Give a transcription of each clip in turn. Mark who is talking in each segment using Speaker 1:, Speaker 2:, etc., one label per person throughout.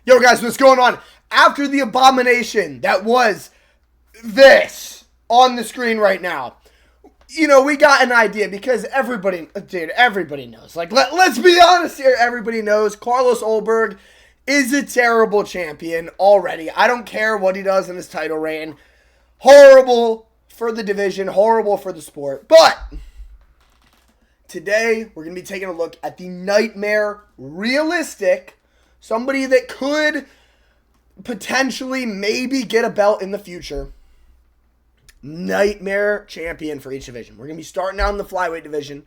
Speaker 1: Yo, guys, what's going on? After the abomination that was this on the screen right now, we got an idea because everybody knows. Like, let's be honest here. Everybody knows Carlos Ulberg is a terrible champion already. I don't care what he does in his title reign. Horrible for the division, horrible for the sport. But today, we're going to be taking a look at the Nightmare Realistic, somebody that could potentially maybe get a belt in the future. Nightmare champion for each division. We're going to be starting out in the flyweight division.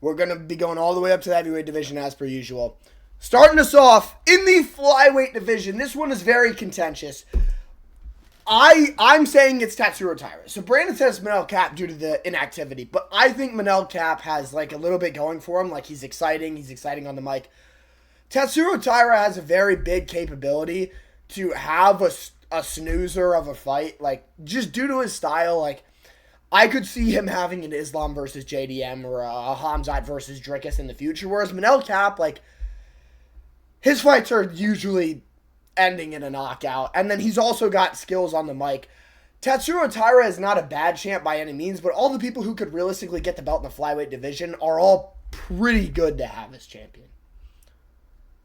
Speaker 1: We're going to be going all the way up to the heavyweight division as per usual. Starting us off in the flyweight division. This one is very contentious. I'm saying it's Tatsuro Taira. So Brandon says Manel Kape due to the inactivity. But I think Manel Kape has like a little bit going for him. Like he's exciting. He's exciting on the mic. Tatsuro Taira has a very big capability to have a snoozer of a fight. Like just due to his style. Like I could see him having an Islam versus JDM or a Hamzat versus Dricus in the future. Whereas Manel Kape, like his fights are usually ending in a knockout. And then he's also got skills on the mic. Tatsuro Taira is not a bad champ by any means, but all the people who could realistically get the belt in the flyweight division are all pretty good to have as champion.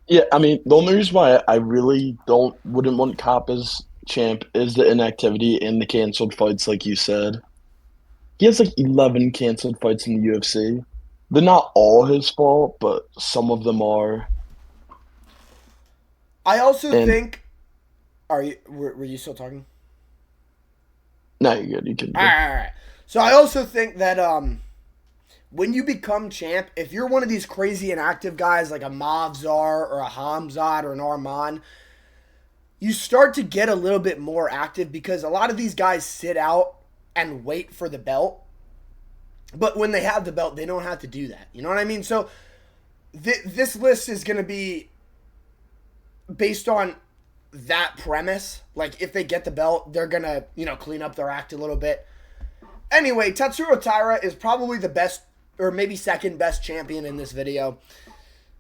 Speaker 2: Yeah, I mean, the only reason why I really wouldn't want Kape as champ is the inactivity and the canceled fights, like you said. He has like 11 canceled fights in the UFC. They're not all his fault, but some of them are.
Speaker 1: I also think. Were you still talking?
Speaker 2: No, you're good. You can.
Speaker 1: All right. So I also think that when you become champ, if you're one of these crazy inactive guys like a Mavzar or a Hamzat or an Arman, you start to get a little bit more active because a lot of these guys sit out and wait for the belt. But when they have the belt, they don't have to do that. You know what I mean? So this list is going to be based on that premise. Like if they get the belt, they're going to, clean up their act a little bit. Anyway, Tatsuro Taira is probably the best or maybe second best champion in this video.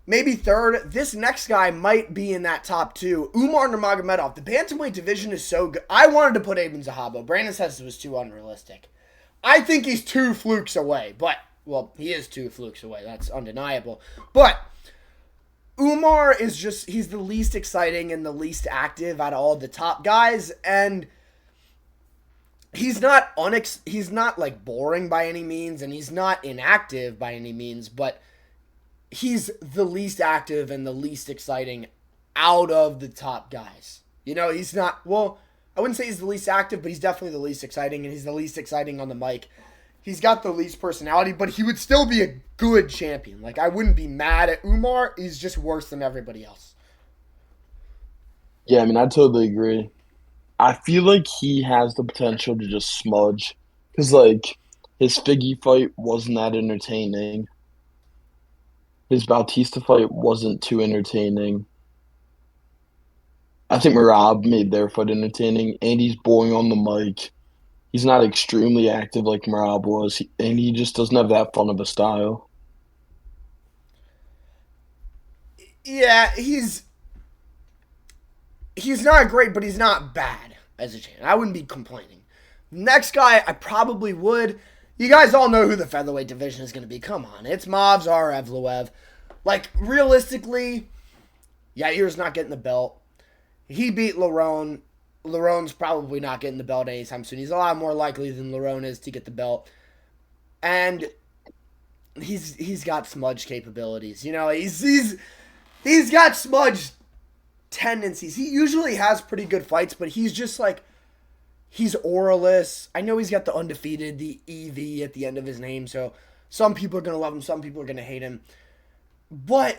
Speaker 1: Maybe third. This next guy might be in that top two. Umar Nurmagomedov. The bantamweight division is so good. I wanted to put Aben Zahabi. Brandon says it was too unrealistic. I think he's 2 flukes away. He is 2 flukes away. That's undeniable. But Umar is he's the least exciting and the least active out of all the top guys. And he's not like boring by any means, and he's not inactive by any means, but he's the least active and the least exciting out of the top guys. He's not, I wouldn't say he's the least active, but he's definitely the least exciting, and he's the least exciting on the mic. He's got the least personality, but he would still be a good champion. Like, I wouldn't be mad at Umar. He's just worse than everybody else.
Speaker 2: Yeah, I mean, I totally agree. I feel like he has the potential to just smudge. Because, like, his Figgy fight wasn't that entertaining. His Bautista fight wasn't too entertaining. I think Merab made their fight entertaining, and he's boring on the mic. He's not extremely active like Merab was, and he just doesn't have that fun of a style.
Speaker 1: Yeah, he's not great, but he's not bad as a champion. I wouldn't be complaining. Next guy, I probably would. You guys all know who the featherweight division is going to be. Come on, it's Movsar Evloev. Like, realistically, Yair's not getting the belt. He beat Lerone. Lerone's probably not getting the belt anytime soon. He's a lot more likely than Lerone is to get the belt. And he's got smudge capabilities. He's got smudge tendencies. He usually has pretty good fights, but he's just like, he's auraless. I know he's got the undefeated, the EV at the end of his name, so some people are going to love him, some people are going to hate him. But,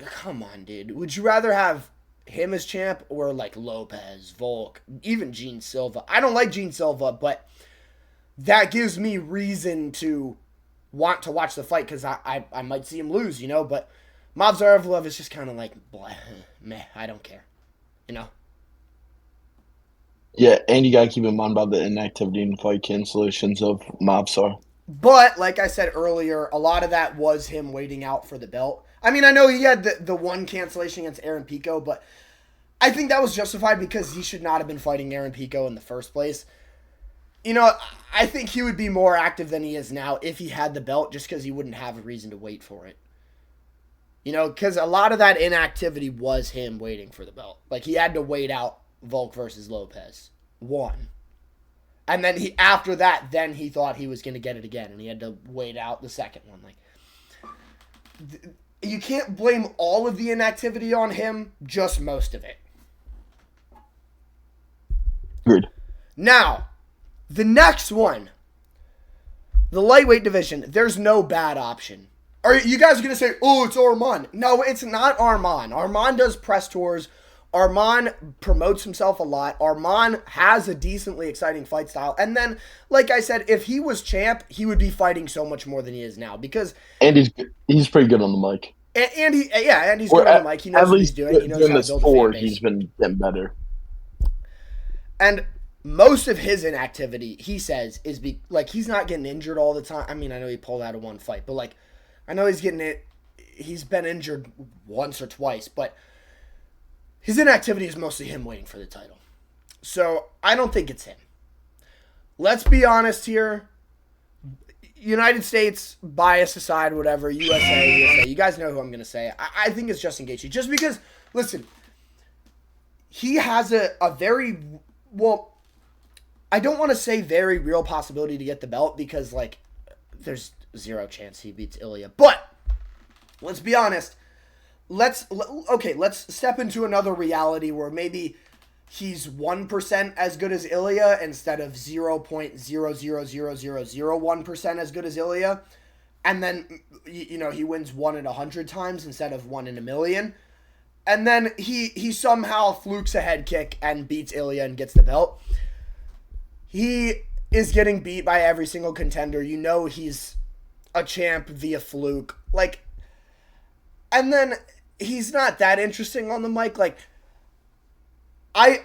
Speaker 1: come on, dude. Would you rather have him as champ or like Lopez, Volk, even Gene Silva? I don't like Gene Silva, but that gives me reason to want to watch the fight because I might see him lose, but Movsar Evloev is just kind of like, meh, I don't care,
Speaker 2: Yeah, and you gotta keep in mind about the inactivity and fight cancellations of Mobsar.
Speaker 1: But, like I said earlier, a lot of that was him waiting out for the belt. I mean, I know he had the one cancellation against Aaron Pico, but I think that was justified because he should not have been fighting Aaron Pico in the first place. You know, I think he would be more active than he is now if he had the belt, just because he wouldn't have a reason to wait for it. You know, because a lot of that inactivity was him waiting for the belt. Like, he had to wait out Volk versus Lopez. One. And then after that, then he thought he was going to get it again, and he had to wait out the second one. Like, you can't blame all of the inactivity on him, just most of it.
Speaker 2: Agreed.
Speaker 1: Now, the next one, the lightweight division, there's no bad option. Are you guys going to say, oh, it's Arman? No, it's not Arman. Arman does press tours. Arman promotes himself a lot. Arman has a decently exciting fight style. And then, like I said, if he was champ, he would be fighting so much more than he is now. Because
Speaker 2: And he's pretty good on the mic.
Speaker 1: And he's good on the mic. He knows what he's doing. He knows how to build a fan base.
Speaker 2: He's been getting better.
Speaker 1: And most of his inactivity, he says, is he's not getting injured all the time. I mean, I know he pulled out of one fight, but like, I know he's been injured once or twice, but his inactivity is mostly him waiting for the title. So I don't think it's him. Let's be honest here. United States, bias aside, whatever, USA. You guys know who I'm going to say. I think it's Justin Gaethje. Just because, listen, he has a very, well, I don't want to say very real possibility to get the belt because, like, there's zero chance he beats Ilya. But let's be honest. Let's step into another reality where maybe he's 1% as good as Ilya instead of 0.000001% as good as Ilya. And then, you know, he wins 1 in 100 times instead of 1 in a million. And then he somehow flukes a head kick and beats Ilya and gets the belt. He is getting beat by every single contender. You know he's a champ via fluke. Like, and then he's not that interesting on the mic. Like, I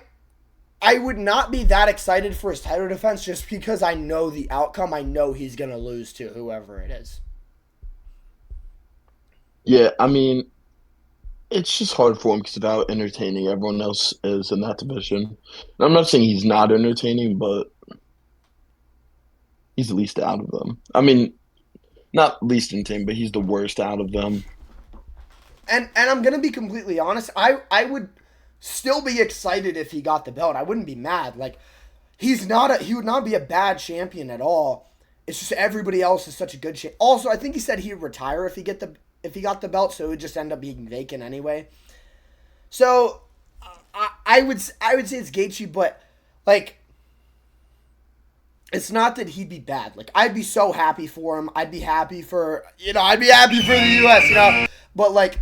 Speaker 1: would not be that excited for his title defense just because I know the outcome. I know he's going to lose to whoever it is.
Speaker 2: Yeah, I mean, it's just hard for him because of how entertaining everyone else is in that division. And I'm not saying he's not entertaining, but he's the least out of them. I mean, not least entertaining, but he's the worst out of them.
Speaker 1: And I'm going to be completely honest. I would still be excited if he got the belt. I wouldn't be mad. Like, he would not be a bad champion at all. It's just everybody else is such a good champ. Also, I think he said he'd retire if he got the belt, so it would just end up being vacant anyway. So I would say it's Gaethje, but like, it's not that he'd be bad. Like, I'd be so happy for him. I'd be happy for the US, you know. But like,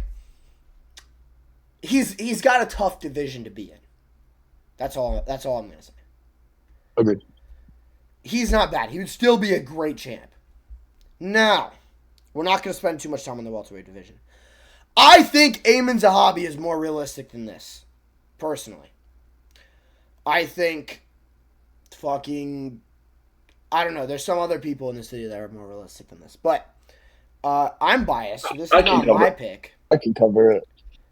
Speaker 1: he's got a tough division to be in. That's all I'm gonna say.
Speaker 2: Agreed.
Speaker 1: He's not bad. He would still be a great champ. Now, we're not gonna spend too much time on the welterweight division. I think Aiemann Zahabi is more realistic than this, personally. I think I don't know. There's some other people in this video that are more realistic than this, but I'm biased. So this is not my pick.
Speaker 2: I can cover it.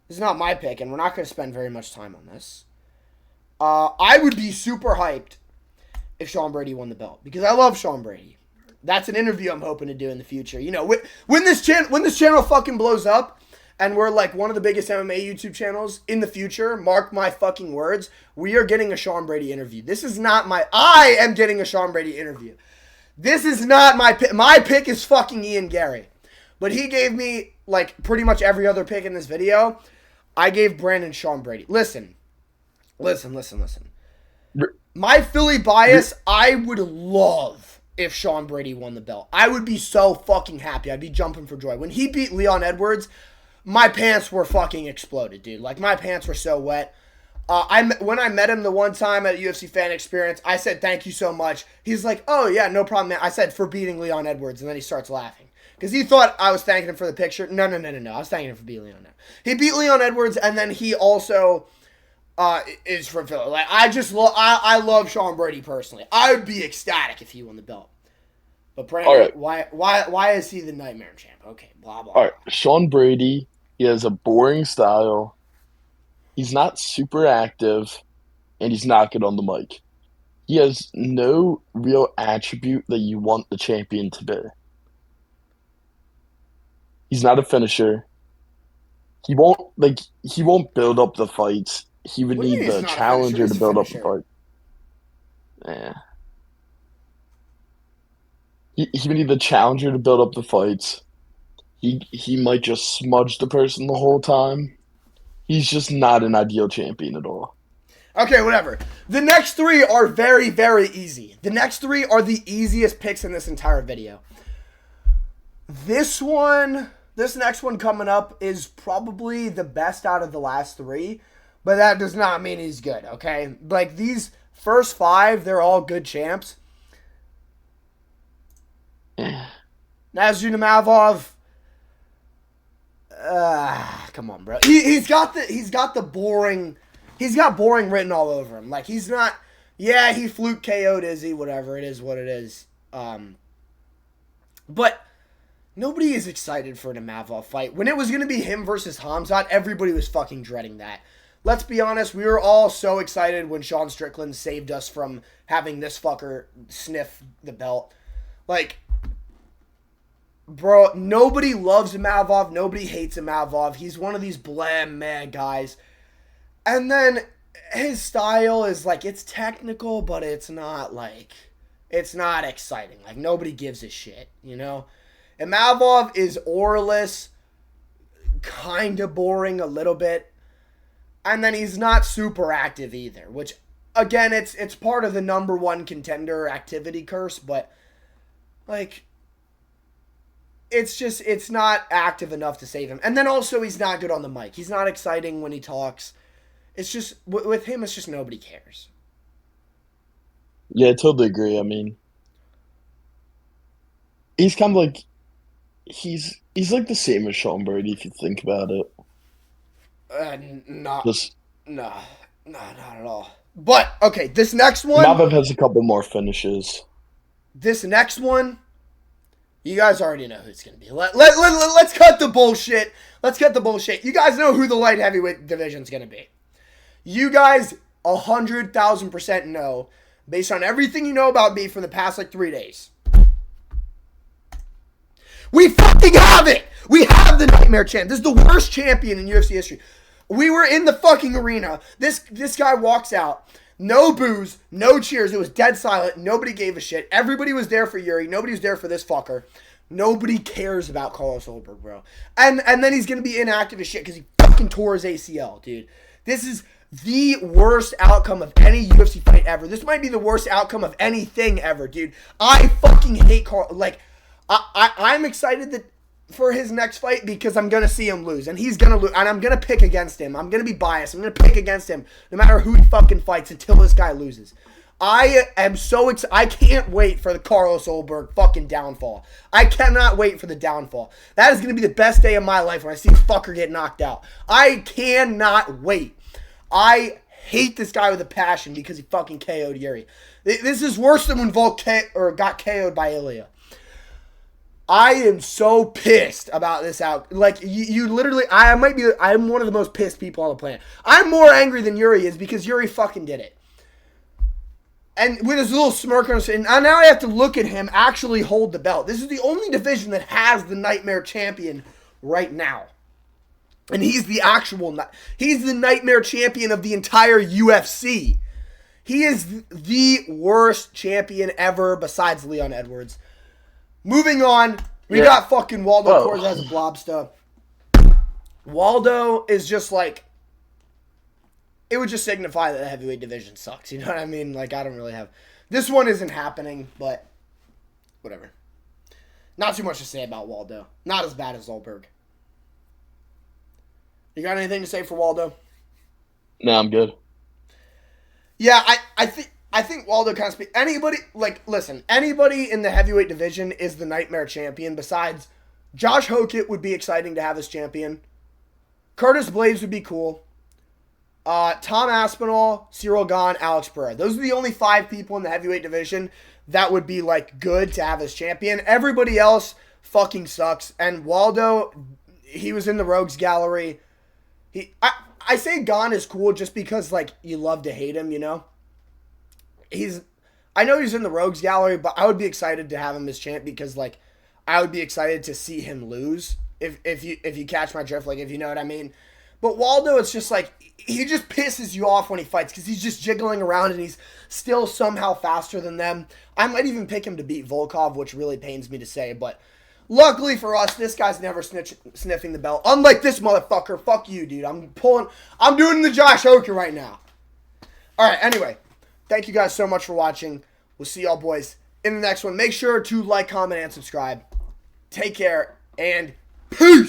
Speaker 1: This is not my pick, and we're not going to spend very much time on this. I would be super hyped if Sean Brady won the belt because I love Sean Brady. That's an interview I'm hoping to do in the future. You know, when this channel fucking blows up, and we're like one of the biggest MMA YouTube channels in the future, mark my fucking words, we are getting a Sean Brady interview. I am getting a Sean Brady interview. This is not my pick. My pick is fucking Ian Gary. But he gave me, like, pretty much every other pick in this video. I gave Brandon Sean Brady. Listen. My Philly bias, I would love if Sean Brady won the belt. I would be so fucking happy. I'd be jumping for joy. When he beat Leon Edwards, my pants were fucking exploded, dude. Like, my pants were so wet. When I met him the one time at UFC Fan Experience, I said, thank you so much. He's like, oh, yeah, no problem, man. I said, for beating Leon Edwards, and then he starts laughing. Because he thought I was thanking him for the picture. No. I was thanking him for beating Leon Edwards. He beat Leon Edwards, and then he also is from Philly. Like, I love Sean Brady personally. I would be ecstatic if he won the belt. But Brandon, right. why is he the Nightmare champ? Okay, blah, blah.
Speaker 2: All right, Sean Brady, he has a boring style. He's not super active, and he's not good on the mic. He has no real attribute that you want the champion to be. He's not a finisher. He won't build up the fights. He would
Speaker 1: What do you
Speaker 2: need
Speaker 1: mean he's
Speaker 2: the
Speaker 1: not a finisher?
Speaker 2: challenger
Speaker 1: He's
Speaker 2: to
Speaker 1: a
Speaker 2: build up the
Speaker 1: finisher.
Speaker 2: fight. Yeah. He would need the challenger to build up the fights. He might just smudge the person the whole time. He's just not an ideal champion at all.
Speaker 1: Okay, whatever. The next three are very, very easy. The next three are the easiest picks in this entire video. This next one coming up is probably the best out of the last three, but that does not mean he's good, okay? Like, these first five, they're all good champs. Nurmagomedov, come on, bro. He's got boring written all over him. Like, he's not. Yeah, he fluke KO'd Izzy. Whatever, it is what it is. But nobody is excited for a Nurmagomedov fight. When it was gonna be him versus Khamzat, everybody was fucking dreading that. Let's be honest, we were all so excited when Sean Strickland saved us from having this fucker sniff the belt. Like, bro, nobody loves Nurmagomedov. Nobody hates Nurmagomedov. He's one of these blam mad guys. And then his style is like, it's technical, but it's not exciting. Like, nobody gives a shit, you know? And Nurmagomedov is auraless, kind of boring a little bit. And then he's not super active either, which, again, it's part of the number one contender activity curse, but, like, it's not active enough to save him. And then also, he's not good on the mic. He's not exciting when he talks. It's just, with him, it's just nobody cares.
Speaker 2: Yeah, I totally agree. I mean, he's kind of like he's like the same as Sean Brady if you think about it.
Speaker 1: Not
Speaker 2: Just
Speaker 1: at all. But, okay, this next one.
Speaker 2: Maviv has a couple more finishes.
Speaker 1: This next one, you guys already know who it's going to be. Let's cut the bullshit. Let's cut the bullshit. You guys know who the light heavyweight division is going to be. You guys 100,000% know, based on everything you know about me for the past, 3 days. We fucking have it! We have the Nightmare Champ. This is the worst champion in UFC history. We were in the fucking arena. This guy walks out. No boos, no cheers. It was dead silent. Nobody gave a shit. Everybody was there for Yuri. Nobody was there for this fucker. Nobody cares about Carlos Ulberg, bro. And then he's going to be inactive as shit because he fucking tore his ACL, dude. This is the worst outcome of any UFC fight ever. This might be the worst outcome of anything ever, dude. I fucking hate Carl. Like, I'm excited for his next fight because I'm going to see him lose. And he's going to lose. And I'm going to pick against him. I'm going to be biased. I'm going to pick against him no matter who he fucking fights until this guy loses. I am so excited. I can't wait for the Carlos Ulberg fucking downfall. I cannot wait for the downfall. That is going to be the best day of my life when I see this fucker get knocked out. I cannot wait. I hate this guy with a passion because he fucking KO'd Yuri. This is worse than when Volk got KO'd by Ilya. I am so pissed about this out. Like, you literally, I'm one of the most pissed people on the planet. I'm more angry than Yuri is because Yuri fucking did it. And with his little smirk on his face, and now I have to look at him actually hold the belt. This is the only division that has the Nightmare Champion right now. And he's the Nightmare Champion of the entire UFC. He is the worst champion ever besides Leon Edwards. Moving on, we got fucking Waldo Cortez Blobsta. Waldo is just like, it would just signify that the heavyweight division sucks. You know what I mean? Like, I don't really have, this one isn't happening, but whatever. Not too much to say about Waldo. Not as bad as Ulberg. You got anything to say for Waldo?
Speaker 2: No, I'm good.
Speaker 1: Yeah, I think Waldo kind of speaks. Anybody in the heavyweight division is the Nightmare Champion. Besides, Josh Hokett would be exciting to have as champion. Curtis Blaze would be cool. Tom Aspinall, Cyril Gahn, Alex Pereira. Those are the only 5 people in the heavyweight division that would be, like, good to have as champion. Everybody else fucking sucks. And Waldo, he was in the Rogues Gallery. I say Gane is cool just because, like, you love to hate him, you know? I know he's in the Rogues Gallery, but I would be excited to have him as champ because, like, I would be excited to see him lose if you catch my drift, like, if you know what I mean. But Waldo, it's just like, he just pisses you off when he fights because he's just jiggling around and he's still somehow faster than them. I might even pick him to beat Volkov, which really pains me to say, but luckily for us, this guy's never sniffing the belt. Unlike this motherfucker. Fuck you, dude. I'm doing the Josh Oker right now. Alright, anyway. Thank you guys so much for watching. We'll see y'all boys in the next one. Make sure to like, comment, and subscribe. Take care, and peace!